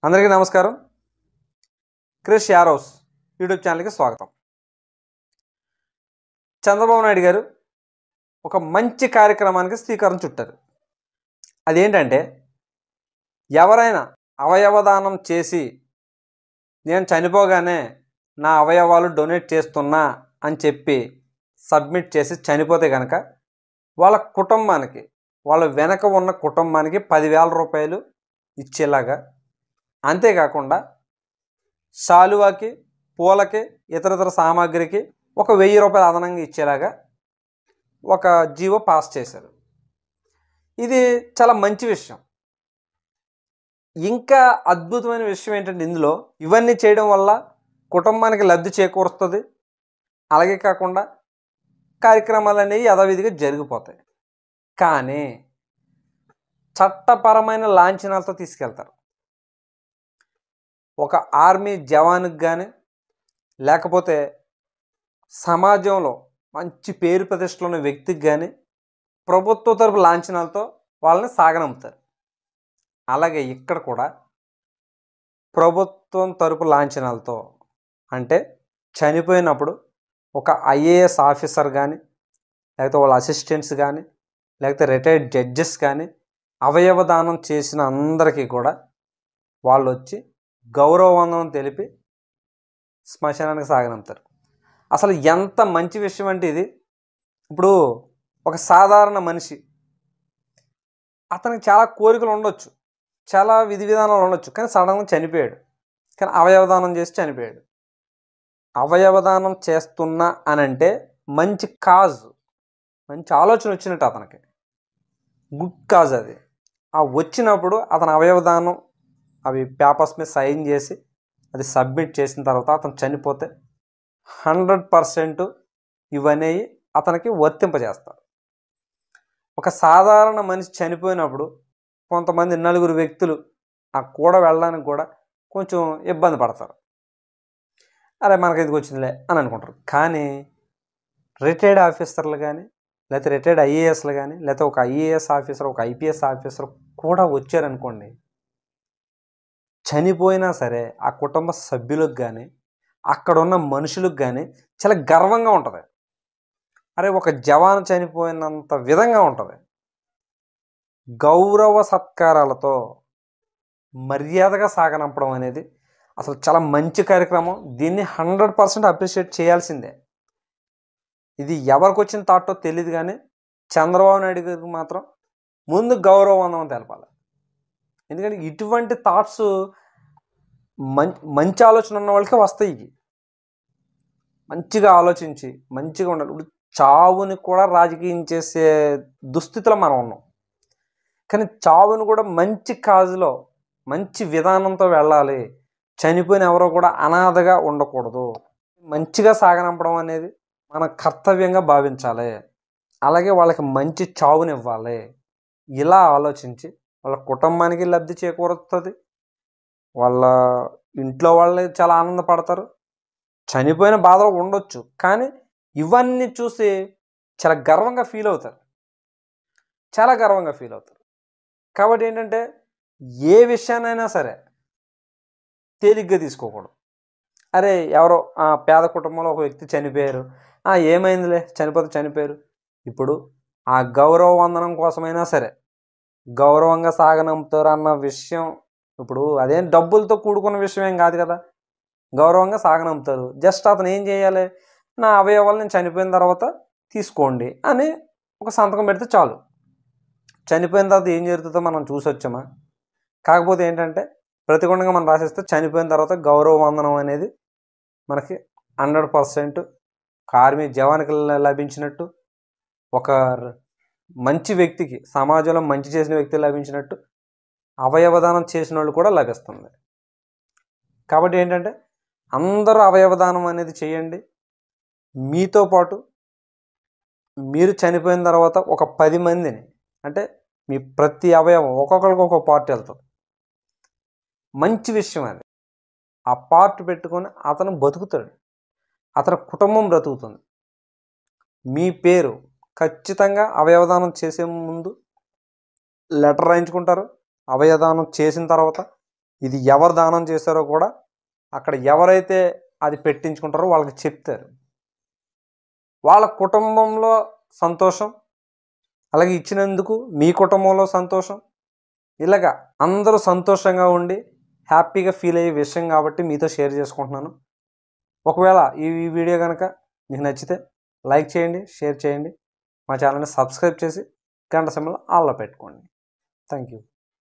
అందరికీ నమస్కారం. Krish arrows YouTube ఛానల్కి స్వాగతం. చంద్రబాబు నాయుడు గారు ఒక మంచి కార్యక్రమానికి శ్రీకారం చుట్టారు. అదేంటంటే, ఎవరైనా అవయవదానం చేసి నేను చనిపోగానే నా అవయవాలు డొనేట్ చేస్తున్నా అని చెప్పి సబ్మిట్ చేసి చనిపోతే కనుక వాళ్ళ కుటుంబానికి, వాళ్ళ వెనక ఉన్న కుటుంబానికి 10,000 రూపాయలు ఇచ్చేలాగా, అంతేకాకుండా శాలువాకి, పూలకి, ఇతర సామాగ్రికి ఒక 1,000 రూపాయలు అదనంగా ఇచ్చేలాగా ఒక జీవో పాస్ చేశారు. ఇది చాలా మంచి విషయం. ఇంకా అద్భుతమైన విషయం ఏంటంటే, ఇందులో ఇవన్నీ చేయడం వల్ల కుటుంబానికి లబ్ధి చేకూరుస్తుంది. అలాగే కాకుండా కార్యక్రమాలు అనేవి యథావిధిగా జరిగిపోతాయి. కానీ చట్టపరమైన లాంఛనాలతో తీసుకెళ్తారు. ఒక ఆర్మీ జవాన్కి కానీ, లేకపోతే సమాజంలో మంచి పేరు ప్రతిష్టలు ఉన్న వ్యక్తికి కానీ ప్రభుత్వ తరపు లాంఛనాలతో వాళ్ళని సాగనంపుతారు. అలాగే ఇక్కడ కూడా ప్రభుత్వం తరపు లాంఛనాలతో, అంటే చనిపోయినప్పుడు ఒక ఐఏఎస్ ఆఫీసర్ కానీ, లేకపోతే వాళ్ళ అసిస్టెంట్స్ కానీ, లేకపోతే రిటైర్డ్ జడ్జెస్ కానీ అవయవ దానం చేసిన అందరికీ కూడా వాళ్ళు వచ్చి గౌరవ వందనం తెలిపి శ్మశానానికి సాగనంపుతారు. అసలు ఎంత మంచి విషయం అంటే ఇది. ఇప్పుడు ఒక సాధారణ మనిషి, అతనికి చాలా కోరికలు ఉండొచ్చు, చాలా విధి విధానాలు ఉండొచ్చు, కానీ సడన్గా చనిపోయాడు. కానీ అవయవదానం చేసి చనిపోయాడు. అవయవదానం చేస్తున్నా అని అంటే మంచి కాజ్, మంచి ఆలోచన వచ్చినట్టు, అతనికి గుడ్ కాజ్ అది. ఆ వచ్చినప్పుడు అతను అవయవదానం అవి పేపర్స్ మీద సైన్ చేసి అది సబ్మిట్ చేసిన తర్వాత అతను చనిపోతే 100% ఇవన్నీ అతనికి వర్తింపజేస్తారు. ఒక సాధారణ మనిషి చనిపోయినప్పుడు కొంతమంది నలుగురు వ్యక్తులు ఆ కూడా వెళ్ళడానికి కూడా కొంచెం ఇబ్బంది పడతారు. అరే మనకి ఎందుకు వచ్చిందిలే అని అనుకుంటారు. కానీ రిటైర్డ్ ఆఫీసర్లు కానీ, లేకపోతే రిటైర్డ్ ఐఏఎస్లు కానీ, లేకపోతే ఒక ఐఏఎస్ ఆఫీసర్, ఒక ఐపీఎస్ ఆఫీసర్ కూడా వచ్చారనుకోండి, చనిపోయినా సరే ఆ కుటుంబ సభ్యులకు కానీ, అక్కడ ఉన్న మనుషులకు కానీ చాలా గర్వంగా ఉంటుంది. అరే ఒక జవాను చనిపోయినంత విధంగా ఉంటుంది. గౌరవ సత్కారాలతో మర్యాదగా సాగనంపడం అనేది అసలు చాలా మంచి కార్యక్రమం. దీన్ని 100% అప్రిషియేట్ చేయాల్సిందే. ఇది ఎవరికి వచ్చిన థాటో తెలియదు, కానీ చంద్రబాబు నాయుడు గారికి మాత్రం ముందు గౌరవ వందనం తెలపాలి. ఎందుకంటే ఇటువంటి థాట్స్ మంచి ఆలోచన ఉన్న వాళ్ళకి వస్తాయి. మంచిగా ఆలోచించి మంచిగా ఉండాలి. ఇప్పుడు చావుని కూడా రాజకీయం చేసే దుస్థితిలో మనం ఉన్నాం. కానీ చావుని కూడా మంచి కాజులో, మంచి విధానంతో వెళ్ళాలి. చనిపోయిన ఎవరో కూడా అనాథగా ఉండకూడదు. మంచిగా సాగనంపడం అనేది మన కర్తవ్యంగా భావించాలి. అలాగే వాళ్ళకి మంచి చావునివ్వాలి. ఇలా ఆలోచించి వాళ్ళ కుటుంబానికి లబ్ధి చేకూరుతుంది, వాళ్ళ ఇంట్లో వాళ్ళే చాలా ఆనందపడతారు. చనిపోయిన బాధలో ఉండొచ్చు, కానీ ఇవన్నీ చూసి చాలా గర్వంగా ఫీల్ అవుతారు. చాలా గర్వంగా ఫీల్ అవుతారు. కాబట్టి ఏంటంటే, ఏ విషయాన్నైనా సరే తేలిగ్గా తీసుకోకూడదు. అరే ఎవరో పేద కుటుంబంలో ఒక వ్యక్తి చనిపోయారు, ఏమైందిలే చనిపోతే చనిపోయారు. ఇప్పుడు ఆ గౌరవ వందనం కోసమైనా సరే గౌరవంగా సాగనంపుతారు అన్న విషయం, ఇప్పుడు అదేం డబ్బులతో కూడుకున్న విషయం ఏం కాదు కదా. గౌరవంగా సాగనంపుతారు. జస్ట్ అతను ఏం చేయాలి, నా అవయవాలు నేను చనిపోయిన తర్వాత తీసుకోండి అని ఒక సంతకం పెడితే చాలు. చనిపోయిన తర్వాత ఏం జరుగుతుందో మనం చూసి వచ్చామా. కాకపోతే ఏంటంటే, ప్రతిగుణంగా మనం రాసేస్తే చనిపోయిన తర్వాత గౌరవ వందనం అనేది మనకి 100% ఆర్మీ జవానికి లభించినట్టు, ఒక మంచి వ్యక్తికి, సమాజంలో మంచి చేసిన వ్యక్తి లభించినట్టు అవయవదానం చేసిన వాళ్ళు కూడా లభిస్తుంది. కాబట్టి ఏంటంటే, అందరూ అవయవదానం అనేది చేయండి. మీతో పాటు మీరు చనిపోయిన తర్వాత ఒక 10 మందిని, అంటే మీ ప్రతి అవయవం ఒక్కొక్కరికి ఒక్కొక్క పార్ట్ వెళ్తుంది. మంచి విషయం అది. ఆ పార్ట్ పెట్టుకొని అతను బతుకుతాడు, అతని కుటుంబం బ్రతుకుతుంది. మీ పేరు ఖచ్చితంగా అవయవదానం చేసే ముందు లెటర్ రాయించుకుంటారు. అవయవదానం చేసిన తర్వాత ఇది ఎవరు దానం చేశారో కూడా అక్కడ ఎవరైతే అది పెట్టించుకుంటారో వాళ్ళకి చెప్తారు. వాళ్ళ కుటుంబంలో సంతోషం, అలాగే ఇచ్చినందుకు మీ కుటుంబంలో సంతోషం, ఇలాగా అందరూ సంతోషంగా ఉండి హ్యాపీగా ఫీల్ అయ్యే విషయం కాబట్టి మీతో షేర్ చేసుకుంటున్నాను. ఒకవేళ ఈ వీడియో కనుక మీకు నచ్చితే లైక్ చేయండి, షేర్ చేయండి, మా ఛానల్ని సబ్స్క్రైబ్ చేసి గంట సింబల్ ఆల్లో పెట్టుకోండి. Thank you.